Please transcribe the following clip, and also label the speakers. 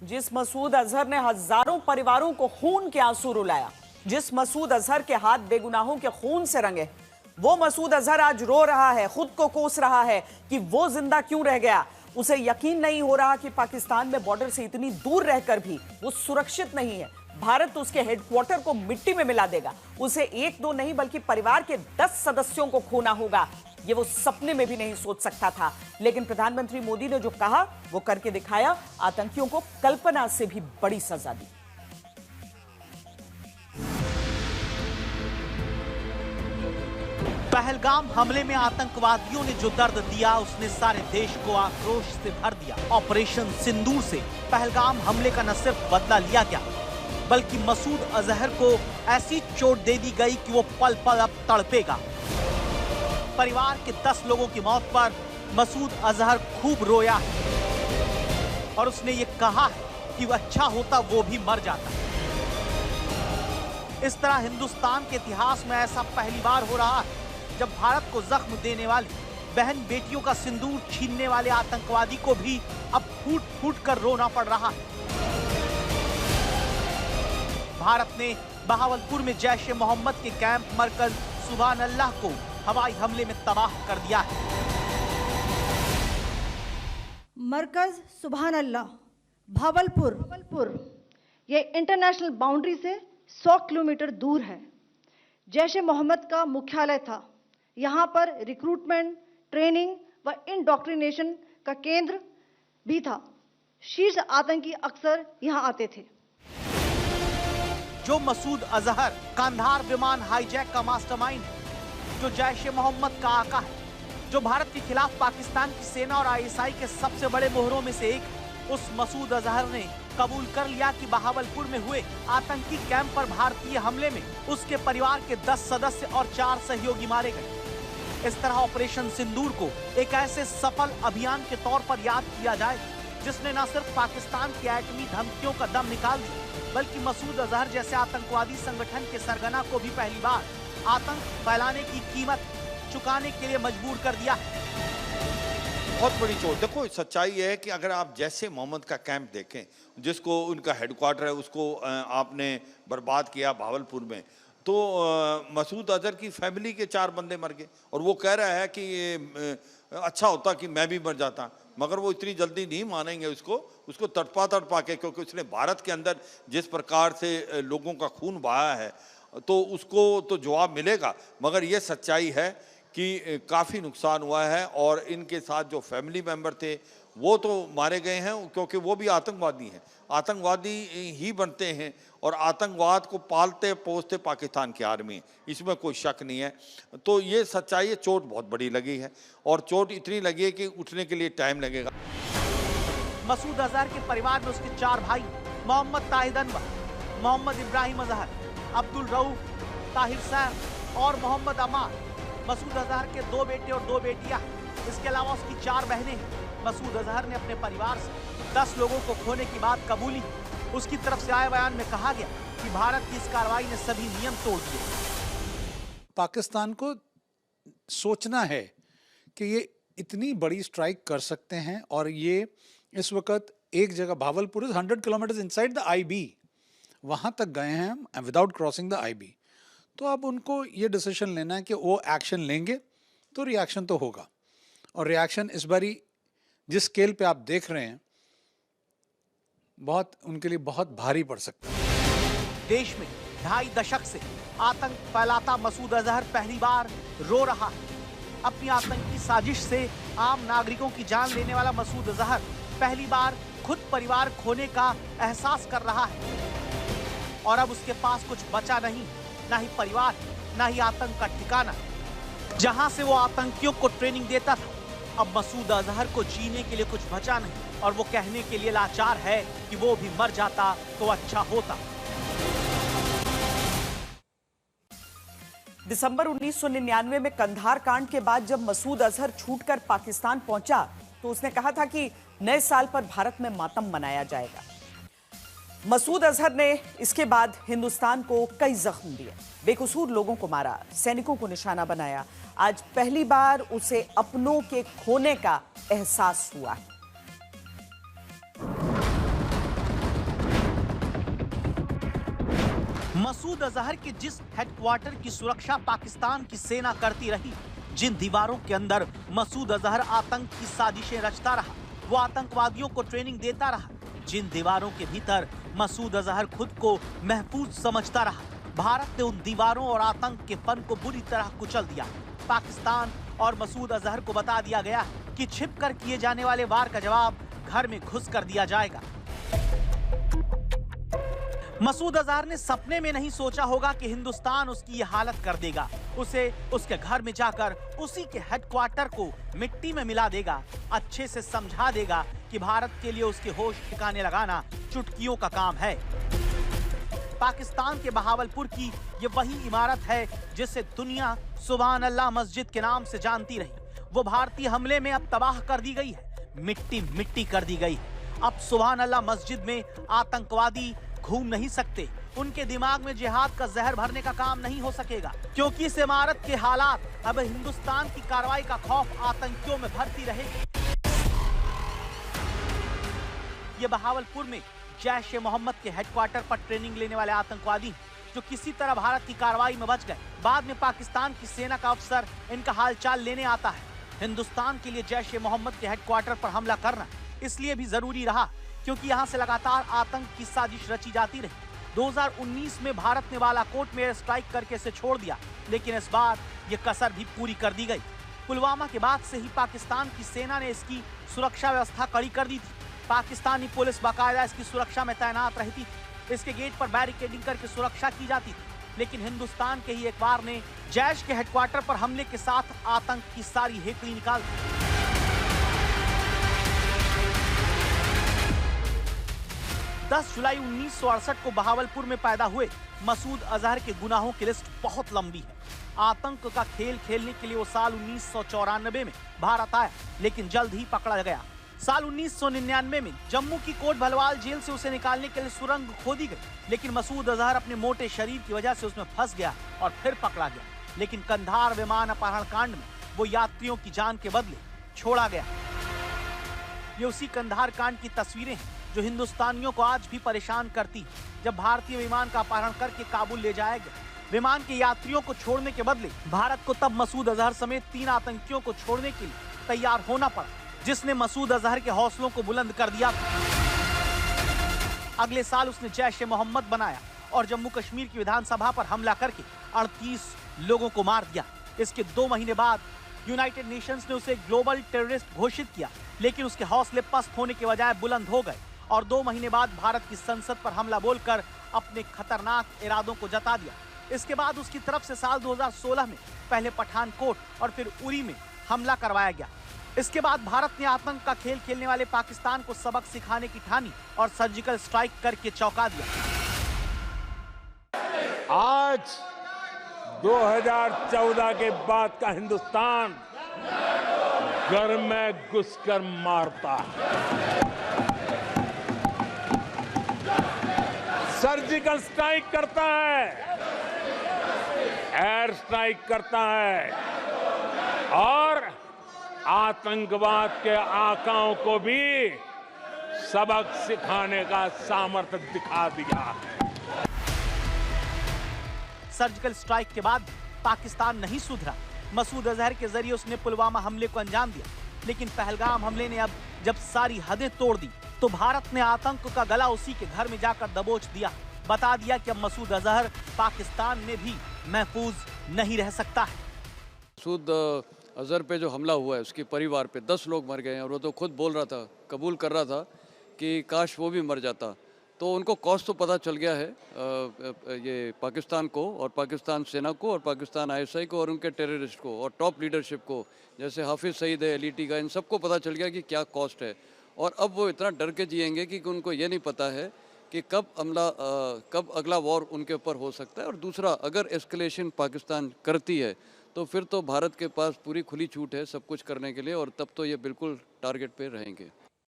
Speaker 1: जिस मसूद अजहर ने हजारों परिवारों को खून के आंसू रुलाया, जिस मसूद अजहर के हाथ बेगुनाहों के खून से रंगे, वो मसूद अजहर आज रो रहा है, खुद को कोस रहा है कि वो जिंदा क्यों रह गया। उसे यकीन नहीं हो रहा कि पाकिस्तान में बॉर्डर से इतनी दूर रहकर भी वो सुरक्षित नहीं है। भारत उसके हेडक्वार्टर को मिट्टी में मिला देगा। उसे एक दो नहीं बल्कि परिवार के 10 सदस्यों को खोना होगा। ये वो सपने में भी नहीं सोच सकता था। लेकिन प्रधानमंत्री मोदी ने जो कहा वो करके दिखाया। आतंकियों को कल्पना से भी बड़ी सजा दी।
Speaker 2: पहलगाम हमले में आतंकवादियों ने जो दर्द दिया उसने सारे देश को आक्रोश से भर दिया। ऑपरेशन सिंदूर से पहलगाम हमले का न सिर्फ बदला लिया गया बल्कि मसूद अजहर को ऐसी चोट दे दी गई कि वो पल पल अब तड़पेगा। परिवार के 10 लोगों की मौत पर मसूद अजहर खूब रोया है और उसने ये कहा है कि वह अच्छा होता वो भी मर जाता। इस तरह हिंदुस्तान के इतिहास में ऐसा पहली बार हो रहा है जब भारत को जख्म देने वाले, बहन बेटियों का सिंदूर छीनने वाले आतंकवादी को भी अब फूट फूट कर रोना पड़ रहा है। भारत ने बहावलपुर में जैश ए मोहम्मद के कैंप मरकज सुभान अल्लाह को हवाई हमले में तबाह कर दिया है।
Speaker 3: मरकज सुभान अल्लाह भावलपुर ये इंटरनेशनल बाउंड्री से 100 किलोमीटर दूर है। जैश ए मोहम्मद का मुख्यालय था। यहाँ पर रिक्रूटमेंट, ट्रेनिंग व इंडोक्ट्रिनेशन का केंद्र भी था। शीर्ष आतंकी अक्सर यहाँ आते थे।
Speaker 2: जो मसूद अजहर कांधार विमान हाईजैक का मास्टरमाइंड है, जो जैश ए मोहम्मद का आका है, जो भारत के खिलाफ पाकिस्तान की सेना और आईएसआई के सबसे बड़े मोहरों में से एक, उस मसूद अजहर ने कबूल कर लिया कि बहावलपुर में हुए आतंकी कैंप पर भारतीय हमले में उसके परिवार के 10 सदस्य और 4 सहयोगी मारे गए। इस तरह ऑपरेशन सिंदूर को एक ऐसे सफल अभियान के तौर पर याद किया जाए जिसने न सिर्फ पाकिस्तान की एटमी धमकियों का दम निकाल दिया बल्कि मसूद अजहर जैसे आतंकवादी संगठन के सरगना को भी पहली बार आतंक फैलाने की कीमत चुकाने के लिए मजबूर कर दिया।
Speaker 4: बहुत बड़ी चोट। देखो, सच्चाई है कि अगर आप जैसे मोहम्मद का कैंप देखें, जिसको उनका हेडक्वार्टर है, उसको आपने बर्बाद किया भावलपुर में, तो मसूद अजहर की फैमिली के 4 बंदे मर गए और वो कह रहा है कि अच्छा होता कि मैं भी मर जाता। मगर वो इतनी जल्दी नहीं मानेंगे उसको तड़पा के, क्योंकि उसने भारत के अंदर जिस प्रकार से लोगों का खून बहाया है तो उसको तो जवाब मिलेगा। मगर ये सच्चाई है कि काफ़ी नुकसान हुआ है और इनके साथ जो फैमिली मेंबर थे वो तो मारे गए हैं, क्योंकि वो भी आतंकवादी हैं। आतंकवादी ही बनते हैं और आतंकवाद को पालते पोसते पाकिस्तान की आर्मी, इसमें कोई शक नहीं है। तो ये सच्चाई है, चोट बहुत बड़ी लगी है और चोट इतनी लगी है कि उठने के लिए टाइम लगेगा।
Speaker 2: मसूद अजहर के परिवार में उसके 4 भाई मोहम्मद ताहिद अनवर, मोहम्मद इब्राहिम अजहर, अब्दुल रऊफ, ताहिर सैफ और मोहम्मद अमार। मसूद अजहर के 2 बेटे और 2 बेटियां। इसके अलावा उसकी 4 बहनें हैं। मसूद अजहर ने अपने परिवार से 10 लोगों को खोने की बात कबूली। उसकी तरफ से आए बयान में कहा गया कि भारत की इस कार्रवाई ने सभी नियम तोड़ दिए।
Speaker 5: पाकिस्तान को सोचना है कि ये इतनी बड़ी स्ट्राइक कर सकते हैं और ये इस वक्त एक जगह Bahawalpur 100 kilometre inside the IB, वहां तक गए हैं हम विदाउट क्रॉसिंग द आईबी। तो अब उनको ये डिसीजन लेना है कि वो एक्शन लेंगे तो रिएक्शन तो होगा, और रिएक्शन इस बारी जिस स्केल पे आप देख रहे हैं बहुत उनके लिए बहुत भारी पड़ सकता है।
Speaker 2: देश में 2.5 दशक से आतंक फैलाता मसूद अजहर पहली बार रो रहा है। अपनी आतंकी साजिश से आम नागरिकों की जान लेने वाला मसूद अजहर पहली बार खुद परिवार खोने का एहसास कर रहा है और अब उसके पास कुछ बचा नहीं, ना ही परिवार, ना ही आतंक का ठिकाना। जहां से वो आतंकियों को ट्रेनिंग देता था, अब मसूद अजहर को जीने के लिए कुछ बचा नहीं और वो कहने के लिए लाचार है कि वो भी मर जाता तो अच्छा होता।
Speaker 1: दिसंबर 1999 में कंधार कांड के बाद जब मसूद अजहर छूटकर पाकिस्तान पहुंचा तो उसने कहा था कि नए साल पर भारत में मातम मनाया जाएगा। मसूद अजहर ने इसके बाद हिंदुस्तान को कई जख्म दिए, बेकसूर लोगों को मारा, सैनिकों को निशाना बनाया। आज पहली बार उसे अपनों के खोने का एहसास हुआ है।
Speaker 2: मसूद अजहर के जिस हेडक्वार्टर की सुरक्षा पाकिस्तान की सेना करती रही, जिन दीवारों के अंदर मसूद अजहर आतंक की साजिशें रचता रहा, वो आतंकवादियों को ट्रेनिंग देता रहा, जिन दीवारों के भीतर मसूद अजहर खुद को महफूज समझता रहा, भारत ने उन दीवारों और आतंक के फन को बुरी तरह कुचल दिया। पाकिस्तान और मसूद अजहर को बता दिया गया कि छिपकर किए जाने वाले वार का जवाब घर में घुस कर दिया जाएगा। मसूद अजहर ने सपने में नहीं सोचा होगा कि हिंदुस्तान उसकी ये हालत कर देगा, उसे उसके घर में जाकर उसी के हेडक्वार्टर को मिट्टी में मिला देगा, अच्छे से समझा देगा कि भारत के लिए उसके होश ठिकाने लगाना चुटकियों का काम है। पाकिस्तान के बहावलपुर की ये वही इमारत है जिसे दुनिया सुभान अल्लाह मस्जिद के नाम से जानती रही। वो भारतीय हमले में अब तबाह कर दी गई है, मिट्टी मिट्टी कर दी गई है। अब सुभान अल्लाह मस्जिद में आतंकवादी घूम नहीं सकते, उनके दिमाग में जिहाद का जहर भरने का काम नहीं हो सकेगा, क्योंकि इस इमारत के हालात अब हिंदुस्तान की कार्रवाई का खौफ आतंकियों में भरती रहेगी। ये बहावलपुर में जैश ए मोहम्मद के हेडक्वार्टर पर ट्रेनिंग लेने वाले आतंकवादी जो किसी तरह भारत की कार्रवाई में बच गए। बाद में पाकिस्तान की सेना का अफसर इनका हालचाल लेने आता है। हिंदुस्तान के लिए जैश ए मोहम्मद के हेडक्वार्टर पर हमला करना इसलिए भी जरूरी रहा क्योंकि यहां से लगातार आतंक की साजिश रची जाती रही। 2019 में भारत ने बालाकोट में एयर स्ट्राइक करके इसे छोड़ दिया, लेकिन इस बार ये कसर भी पूरी कर दी गई। पुलवामा के बाद से ही पाकिस्तान की सेना ने इसकी सुरक्षा व्यवस्था कड़ी कर दी थी। पाकिस्तानी पुलिस बाकायदा इसकी सुरक्षा में तैनात रहती थी। इसके गेट पर बैरिकेडिंग करके सुरक्षा की जाती थी, लेकिन हिंदुस्तान के ही एक बार ने जैश के हेडक्वार्टर पर हमले के साथ आतंक की सारी हेकड़ी निकाल दी। 10 जुलाई 1968 को बहावलपुर में पैदा हुए मसूद अजहर के गुनाहों की लिस्ट बहुत लंबी है। आतंक का खेल खेलने के लिए वो साल 1994 में भारत आया, लेकिन जल्द ही पकड़ा गया। साल 1999 में जम्मू की कोट भलवाल जेल से उसे निकालने के लिए सुरंग खोदी गई, लेकिन मसूद अजहर अपने मोटे शरीर की वजह से उसमें फंस गया और फिर पकड़ा गया। लेकिन कंधार विमान अपहरण कांड में वो यात्रियों की जान के बदले छोड़ा गया। ये उसी कंधार कांड की तस्वीरें हैं जो हिंदुस्तानियों को आज भी परेशान करती है। जब भारतीय विमान का अपहरण करके काबुल ले जाया गया, विमान के यात्रियों को छोड़ने के बदले भारत को तब मसूद अजहर समेत 3 आतंकियों को छोड़ने के लिए तैयार होना पड़ा, जिसने मसूद अजहर के हौसलों को बुलंद कर दिया। अगले साल उसने जैश ए मोहम्मद बनाया और जम्मू कश्मीर की विधानसभा पर हमला करके 38 लोगों को मार दिया। इसके 2 महीने बाद यूनाइटेड नेशंस ने उसे ग्लोबल टेररिस्ट घोषित किया, लेकिन उसके हौसले पस्त होने के बजाय बुलंद हो गए और 2 महीने बाद भारत की संसद पर हमला बोलकर अपने खतरनाक इरादों को जता दिया। इसके बाद उसकी तरफ से साल 2016 में पहले पठानकोट और फिर उरी में हमला करवाया गया। इसके बाद भारत ने आतंक का खेल खेलने वाले पाकिस्तान को सबक सिखाने की ठानी और सर्जिकल स्ट्राइक करके चौंका दिया।
Speaker 6: आज 2014 के बाद का हिंदुस्तान घर में घुसकर मारता है, सर्जिकल स्ट्राइक करता है, एयर स्ट्राइक करता है और आतंकवाद के आकाओं को भी सबक सिखाने का सामर्थ्य दिखा दिया है।
Speaker 2: सर्जिकल स्ट्राइक के बाद पाकिस्तान नहीं सुधरा। मसूद अजहर के जरिए उसने पुलवामा हमले को अंजाम दिया, लेकिन पहलगाम हमले ने अब जब सारी हदें तोड़ दी तो भारत ने आतंक का गला उसी के घर में जाकर दबोच दिया। बता दिया कि अब मसूद अजहर पाकिस्तान में भी महफूज नहीं रह सकता है।
Speaker 7: मसूद अजहर पे जो हमला हुआ है उसके परिवार पे 10 लोग मर गए हैं और वो तो खुद बोल रहा था, कबूल कर रहा था कि काश वो भी मर जाता। तो उनको कॉस्ट तो पता चल गया है ये पाकिस्तान को और पाकिस्तान सेना को और पाकिस्तान ISI को और उनके टेररिस्ट को और टॉप लीडरशिप को, जैसे हाफिज सईद है, LET का, इन सबको पता चल गया कि क्या कॉस्ट है। और अब वो इतना डर के जिएंगे कि उनको ये नहीं पता है कि कब अगला वॉर उनके ऊपर हो सकता है। और दूसरा, अगर एस्केलेशन पाकिस्तान करती है तो फिर तो भारत के पास पूरी खुली छूट है सब कुछ करने के लिए और तब तो ये बिल्कुल टारगेट पे रहेंगे।